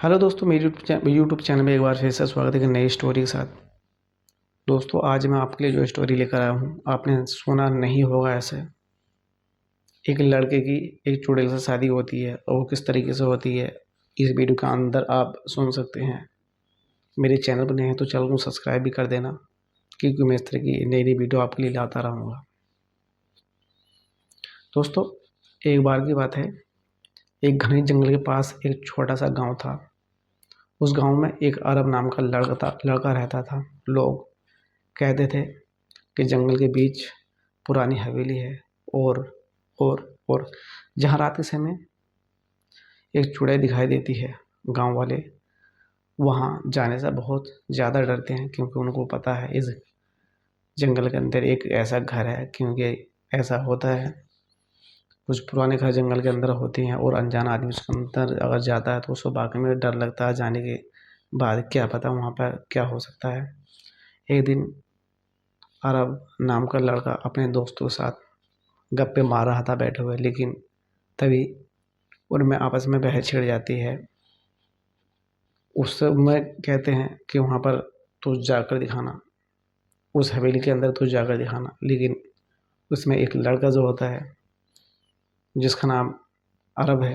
Hello दोस्तों, मेरे YouTube channel में एक बार फिर से स्वागत है एक नई स्टोरी के साथ। दोस्तों, आज मैं आपके लिए जो स्टोरी लेकर आया हूँ, आपने सुना नहीं होगा ऐसे। एक लड़के की एक चुड़ैल से शादी होती है और वो किस तरीके से होती है, इस वीडियो के अंदर आप सुन सकते हैं। मेरे चैनल पर नए हैं तो चैनल को सब्सक्राइब भी कर देना, क्योंकि मैं इस तरह की नई नई वीडियो आपके लिए लाता रहूँगा। दोस्तों, एक बार की बात है, एक घने जंगल के पास एक छोटा सा गाँव था। उस गांव में एक अरब नाम का लड़का रहता था। लोग कहते थे कि जंगल के बीच पुरानी हवेली है और और जहाँ रात के समय एक चुड़ैल दिखाई देती है। गांव वाले वहाँ जाने से बहुत ज़्यादा डरते हैं, क्योंकि उनको पता है इस जंगल के अंदर एक ऐसा घर है। क्योंकि ऐसा होता है, कुछ पुराने घर जंगल के अंदर होते हैं और अनजान आदमी उसके अंदर अगर जाता है तो उसको वाकई में डर लगता है। जाने के बाद क्या पता वहाँ पर क्या हो सकता है। एक दिन अरब नाम का लड़का अपने दोस्तों के साथ गप्पे मार रहा था बैठे हुए, लेकिन तभी उनमें आपस में बहस छिड़ जाती है। उस समय कहते हैं कि वहाँ पर तू जाकर दिखाना, उस हवेली के अंदर तू जाकर दिखाना। लेकिन उसमें एक लड़का जो होता है, जिसका नाम अरब है,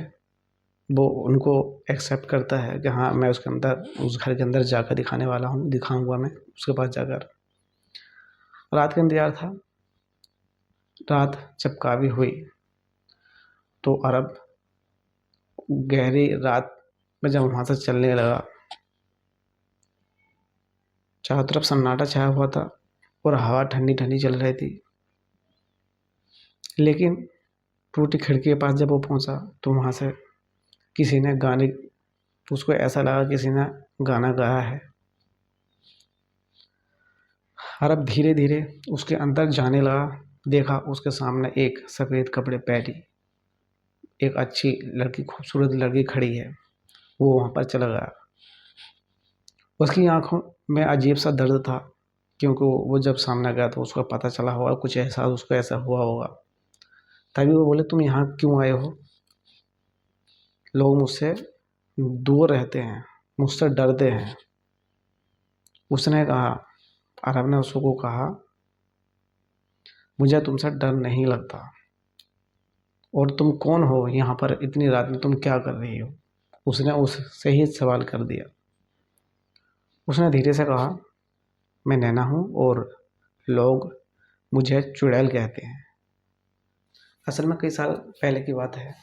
वो उनको एक्सेप्ट करता है कि हाँ, मैं उसके अंदर उस घर के अंदर जाकर दिखाने वाला हूँ, दिखाऊंगा मैं उसके पास जाकर। रात का इंतजार था। रात जब काफ़ी हुई तो अरब गहरी रात में जब वहाँ से चलने लगा, चारों तरफ सन्नाटा छाया हुआ था और हवा ठंडी ठंडी चल रही थी। लेकिन टूटी खिड़की के पास जब वो पहुंचा तो वहाँ से किसी ने गाने, उसको ऐसा लगा किसी ने गाना गाया है। अरब धीरे धीरे उसके अंदर जाने लगा। देखा उसके सामने एक सफ़ेद कपड़े पहनी एक अच्छी लड़की, खूबसूरत लड़की खड़ी है। वो वहाँ पर चला गया। उसकी आंखों में अजीब सा दर्द था, क्योंकि वो जब सामने गया तो उसको पता चला होगा, कुछ ऐसा उसको ऐसा हुआ होगा। तभी वो बोले, तुम यहाँ क्यों आए हो? लोग मुझसे दूर रहते हैं, मुझसे डरते हैं। उसने कहा, अरब ने उसको कहा, मुझे तुमसे डर नहीं लगता। और तुम कौन हो? यहाँ पर इतनी रात में तुम क्या कर रही हो? उसने उससे ही सवाल कर दिया। उसने धीरे से कहा, मैं नैना हूँ और लोग मुझे चुड़ैल कहते हैं। असल में कई साल पहले की बात है।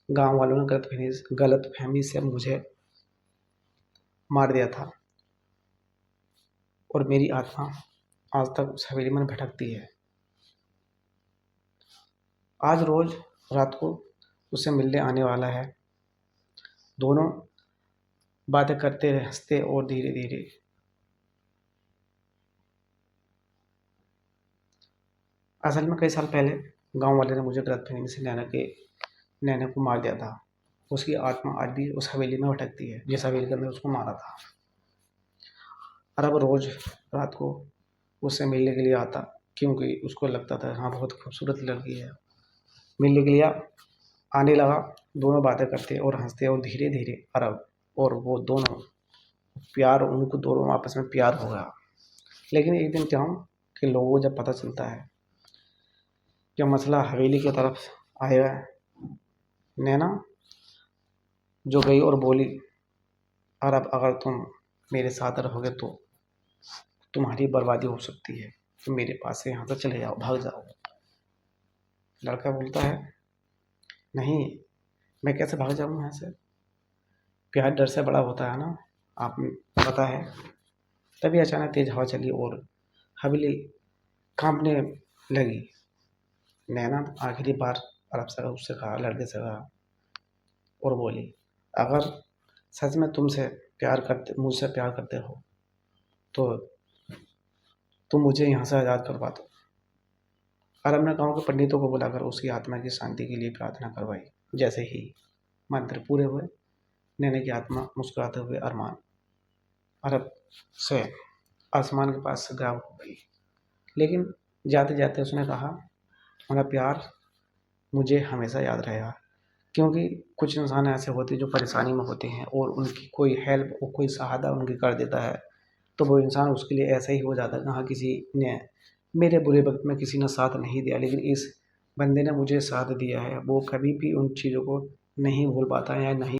गांव वालों ने गलत फहमी से मुझे मार दिया था और मेरी आत्मा आज तक उस हवेली में भटकती है। आज रोज रात को उससे मिलने आने वाला है। दोनों बातें करते हंसते और धीरे धीरे। असल में कई साल पहले गांव वाले ने मुझे गलतफहमी से नैना को मार दिया था। उसकी आत्मा आज भी उस हवेली में भटकती है जिस हवेली के अंदर उसको मारा था। अरब रोज रात को उससे मिलने के लिए आता, क्योंकि उसको लगता था हाँ, बहुत खूबसूरत लड़की है। मिलने के लिए आने लगा। दोनों बातें करते और हंसते और धीरे धीरे अरब और वो दोनों उनको दोनों आपस में प्यार हो गया। लेकिन एक दिन क्या हूँ कि लोगों को जब पता चलता है, जब मसला हवेली की तरफ आया, नैना जो गई और बोली, अरब अगर तुम मेरे साथ रहोगे तो तुम्हारी बर्बादी हो सकती है, तुम मेरे पास से यहाँ से चले जाओ, भाग जाओ। लड़का बोलता है, नहीं, मैं कैसे भाग जाऊँ यहाँ से? प्यार डर से बड़ा होता है ना, आप पता है। तभी अचानक तेज हवा चली और हवेली कांपने लगी। नैना आखिरी बार अरब से उससे कहा, लड़के से कहा और बोली, अगर सच में मुझसे प्यार करते हो तो तुम मुझे यहाँ से आज़ाद करवा दो। अरब ने गाँव के पंडितों को बुलाकर उसकी आत्मा की शांति के लिए प्रार्थना करवाई। जैसे ही मंत्र पूरे हुए, नैना की आत्मा मुस्कुराते हुए अरब से आसमान के पास से गायब हो गई। लेकिन जाते जाते उसने कहा, तुम्हारा प्यार मुझे हमेशा याद रहेगा। क्योंकि कुछ इंसान ऐसे होते हैं जो परेशानी में होते हैं और उनकी कोई हेल्प और कोई सहायता उनकी कर देता है, तो वो इंसान उसके लिए ऐसा ही हो जाता है कि हाँ, किसी ने मेरे बुरे वक़्त में किसी ने साथ नहीं दिया, लेकिन इस बंदे ने मुझे साथ दिया है। वो कभी भी उन चीज़ों को नहीं भूल पाता है या नहीं